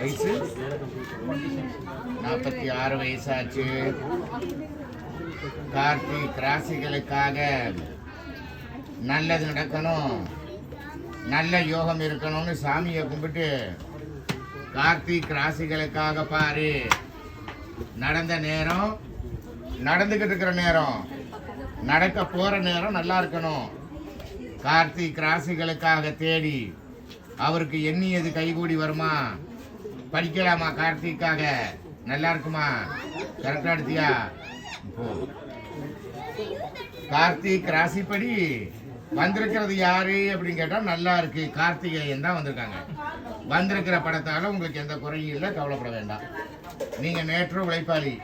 வயசு 46 வயசாச்சு. கார்த்திக் ராசிகளுக்காக நல்லது நடக்கணும், நல்ல யோகம் இருக்கணும்னு சாமியை கும்பிட்டு கார்த்திக் ராசிகளுக்காக பாரு. நடந்த நேரம், நடந்துகிட்டு இருக்கிற நேரம், நடக்க போற நேரம் நல்லா இருக்கணும். கார்த்திக் ராசிகளுக்காக தேடி அவருக்கு எண்ணியது கைகூடி வருமா? படிக்கலாமா? கார்த்திக்காக நல்லா இருக்குமா? கரெக்டா எடுத்தியா? கார்த்திக் ராசிப்படி வந்திருக்கிறது யாரு அப்படின்னு கேட்டா நல்லா இருக்கு, கார்த்திகேயன் தான் வந்திருக்காங்க. வந்திருக்கிற படத்தால உங்களுக்கு எந்த குறையும் இல்லை, கவலைப்பட வேண்டாம். நீங்க நேற்று உழைப்பாளி.